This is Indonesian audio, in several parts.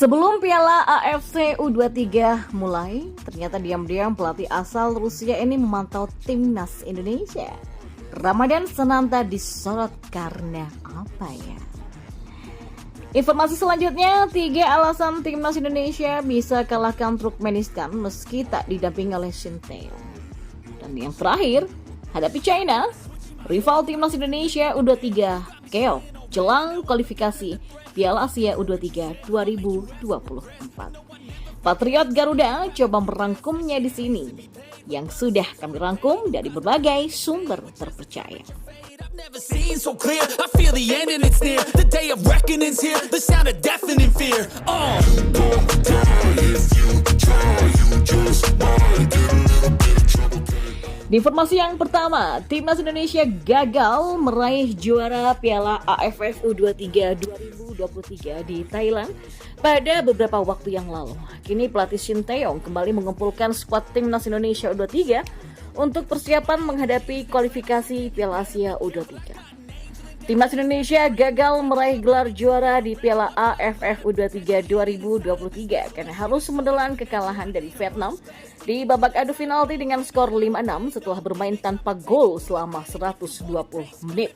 Sebelum Piala AFC U23 mulai, ternyata diam-diam pelatih asal Rusia ini memantau timnas Indonesia. Ramadan Sananta disorot karena apa ya? Informasi selanjutnya, 3 alasan timnas Indonesia bisa kalahkan Turkmenistan meski tak didampingi oleh Shin Tae-yong. Dan yang terakhir, hadapi China, rival timnas Indonesia U23 keok jelang kualifikasi Piala Asia U23 2024. Patriot Garuda coba merangkumnya di sini, yang sudah kami rangkum dari berbagai sumber terpercaya. Never seen so clear. I feel the end and it's near. The day of reckoning's here. The sound of deafening fear. Di informasi yang pertama, timnas Indonesia gagal meraih juara Piala AFF U23 2023 di Thailand pada beberapa waktu yang lalu. Kini pelatih Shin Tae-yong kembali mengumpulkan skuad timnas Indonesia U23 untuk persiapan menghadapi kualifikasi Piala Asia U23. Timnas Indonesia gagal meraih gelar juara di Piala AFF U23 2023 karena harus menelan kekalahan dari Vietnam di babak adu penalti dengan skor 5-6 setelah bermain tanpa gol selama 120 menit.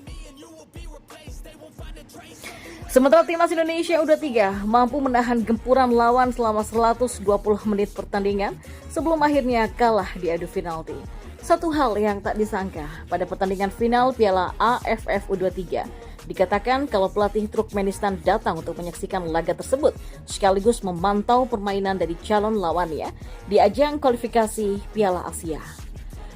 Sementara timnas Indonesia U23 mampu menahan gempuran lawan selama 120 menit pertandingan sebelum akhirnya kalah di adu penalti. Satu hal yang tak disangka pada pertandingan final Piala AFF U23, dikatakan kalau pelatih Turkmenistan datang untuk menyaksikan laga tersebut sekaligus memantau permainan dari calon lawannya di ajang kualifikasi Piala Asia.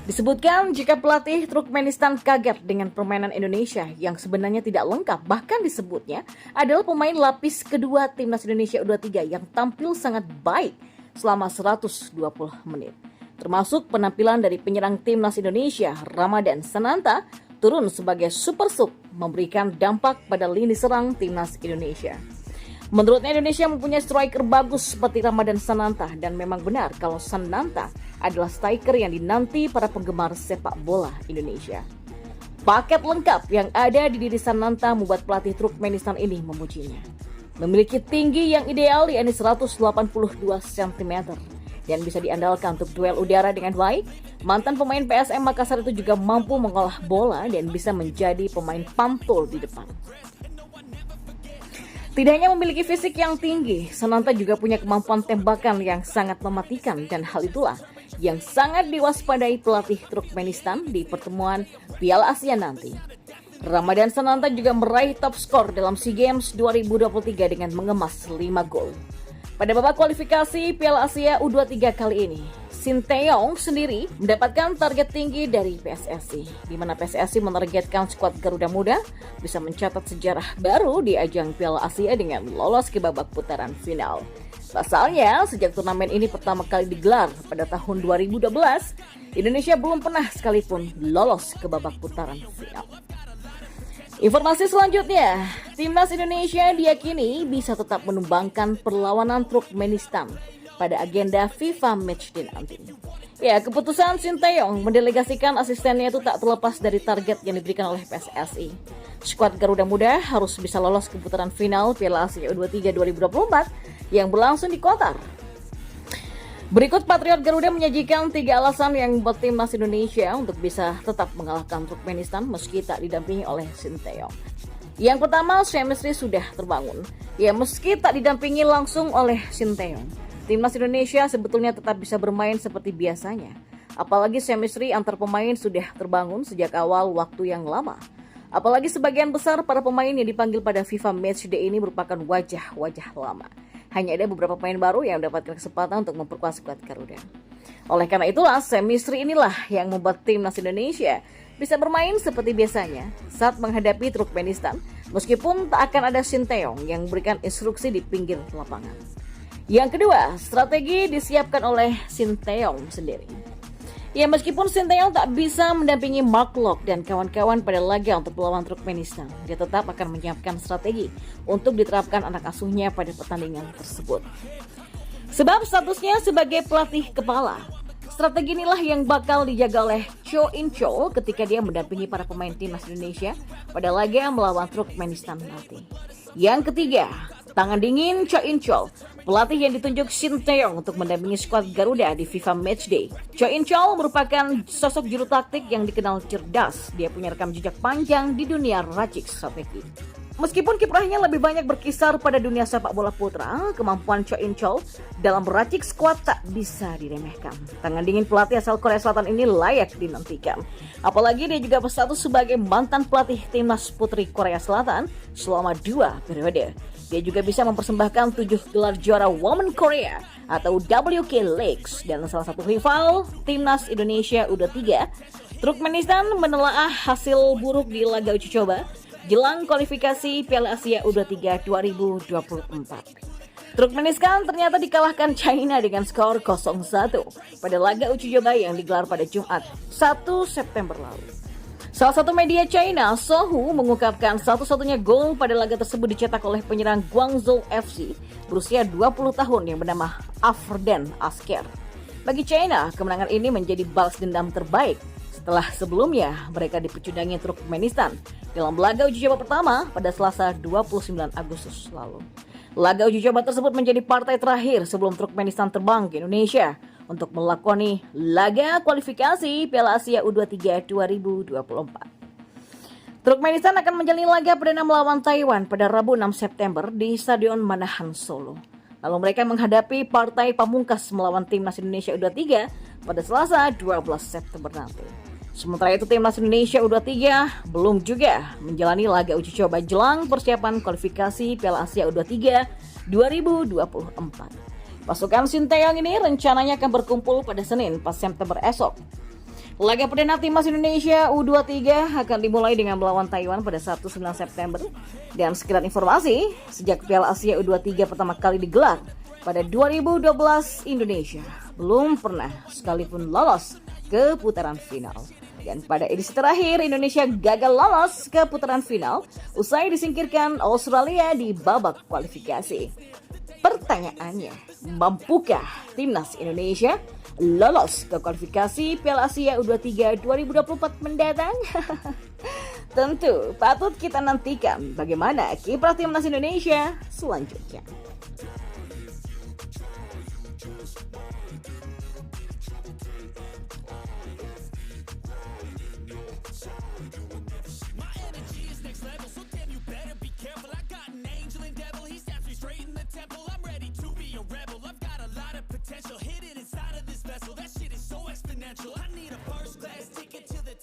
Disebutkan jika pelatih Turkmenistan kaget dengan permainan Indonesia yang sebenarnya tidak lengkap, bahkan disebutnya adalah pemain lapis kedua timnas Indonesia U23 yang tampil sangat baik selama 120 menit. Termasuk penampilan dari penyerang timnas Indonesia, Ramadan Sananta, turun sebagai super sub memberikan dampak pada lini serang timnas Indonesia. Menurutnya Indonesia mempunyai striker bagus seperti Ramadan Sananta dan memang benar kalau Sananta adalah striker yang dinanti para penggemar sepak bola Indonesia. Paket lengkap yang ada di diri Sananta membuat pelatih Turkmenistan ini memujinya. Memiliki tinggi yang ideal yakni 182 cm dan bisa diandalkan untuk duel udara dengan baik, mantan pemain PSM Makassar itu juga mampu mengolah bola dan bisa menjadi pemain pantul di depan. Tidak hanya memiliki fisik yang tinggi, Sananta juga punya kemampuan tembakan yang sangat mematikan dan hal itulah yang sangat diwaspadai pelatih Turkmenistan di pertemuan Piala Asia nanti. Ramadan Sananta juga meraih top skor dalam SEA Games 2023 dengan mengemas 5 gol. Pada babak kualifikasi Piala Asia U23 kali ini, Shin Tae-yong sendiri mendapatkan target tinggi dari PSSI, di mana PSSI menargetkan skuad Garuda Muda bisa mencatat sejarah baru di ajang Piala Asia dengan lolos ke babak putaran final. Pasalnya, sejak turnamen ini pertama kali digelar pada tahun 2012, Indonesia belum pernah sekalipun lolos ke babak putaran final. Informasi selanjutnya, timnas Indonesia diyakini bisa tetap menumbangkan perlawanan Turkmenistan pada agenda FIFA Matchday nanti. Ya, keputusan Shin Tae-yong mendelegasikan asistennya itu tak terlepas dari target yang diberikan oleh PSSI. Skuad Garuda Muda harus bisa lolos ke putaran final Piala Asia U23 2024 yang berlangsung di Qatar. Berikut Patriot Garuda menyajikan 3 alasan yang membuat timnas Indonesia untuk bisa tetap mengalahkan Turkmenistan meski tak didampingi oleh Shin Tae-yong. Yang pertama, chemistry sudah terbangun. Ya, meski tak didampingi langsung oleh Shin Tae-yong, timnas Indonesia sebetulnya tetap bisa bermain seperti biasanya. Apalagi chemistry antar pemain sudah terbangun sejak awal waktu yang lama. Apalagi sebagian besar para pemain yang dipanggil pada FIFA Matchday ini merupakan wajah-wajah lama. Hanya ada beberapa pemain baru yang mendapatkan kesempatan untuk memperkuat skuad Garuda. Oleh karena itulah, chemistry inilah yang membuat timnas Indonesia bisa bermain seperti biasanya saat menghadapi Turkmenistan, meskipun tak akan ada Shin Tae-yong yang memberikan instruksi di pinggir lapangan. Yang kedua, strategi disiapkan oleh Shin Tae-yong sendiri. Ya, meskipun Shin Tae-yong tak bisa mendampingi Mark Locke dan kawan-kawan pada laga untuk melawan Turkmenistan, dia tetap akan menyiapkan strategi untuk diterapkan anak asuhnya pada pertandingan tersebut. Sebab statusnya sebagai pelatih kepala, strategi inilah yang bakal dijaga oleh Cho In-chol ketika dia mendampingi para pemain timnas Indonesia pada laga melawan Turkmenistan nanti. Yang ketiga, Tangan dingin Cho In-chol, pelatih yang ditunjuk Shin Tae-yong untuk mendampingi skuad Garuda di FIFA Matchday. Cho In-chol merupakan sosok juru taktik yang dikenal cerdas. Dia punya rekam jejak panjang di dunia racik strategi. Meskipun kiprahnya lebih banyak berkisar pada dunia sepak bola putra, kemampuan Cho In-chol dalam meracik skuad tak bisa diremehkan. Tangan dingin pelatih asal Korea Selatan ini layak dinantikan. Apalagi dia juga berstatus sebagai mantan pelatih timnas putri Korea Selatan selama 2 periode. Dia juga bisa mempersembahkan 7 gelar juara Women Korea atau WK Leagues dan salah satu rival timnas Indonesia U23. Turkmenistan menelaah hasil buruk di laga uji coba jelang kualifikasi Piala Asia U23 2024. Turkmenistan ternyata dikalahkan China dengan skor 0-1 pada laga uji coba yang digelar pada Jumat 1 September lalu. Salah satu media China, Sohu, mengungkapkan satu-satunya gol pada laga tersebut dicetak oleh penyerang Guangzhou FC berusia 20 tahun yang bernama Afrden Asker. Bagi China, kemenangan ini menjadi balas dendam terbaik setelah sebelumnya mereka dipecudangi Turkmenistan dalam laga uji coba pertama pada Selasa 29 Agustus lalu. Laga uji coba tersebut menjadi partai terakhir sebelum Turkmenistan terbang ke Indonesia untuk melakoni laga kualifikasi Piala Asia U23 2024. Turkmenistan akan menjalani laga perdana melawan Taiwan pada Rabu 6 September di Stadion Manahan Solo. Lalu mereka menghadapi partai pamungkas melawan timnas Indonesia U23 pada Selasa 12 September nanti. Sementara itu timnas Indonesia U23 belum juga menjalani laga uji coba jelang persiapan kualifikasi Piala Asia U23 2024. Pasukan Shin Tae-yong ini rencananya akan berkumpul pada Senin 4 September esok. Laga perdana timnas Indonesia U23 akan dimulai dengan melawan Taiwan pada Sabtu 9 September. Dan sekitar informasi, sejak Piala Asia U23 pertama kali digelar pada 2012, Indonesia belum pernah sekalipun lolos ke putaran final. Dan pada edisi terakhir, Indonesia gagal lolos ke putaran final usai disingkirkan Australia di babak kualifikasi. Pertanyaannya, mampukah timnas Indonesia lolos ke kualifikasi Piala Asia U23 2024 mendatang? Tentu patut kita nantikan bagaimana kiprah timnas Indonesia selanjutnya. Potential hidden inside of this vessel. That shit is so exponential. I need a first class ticket to the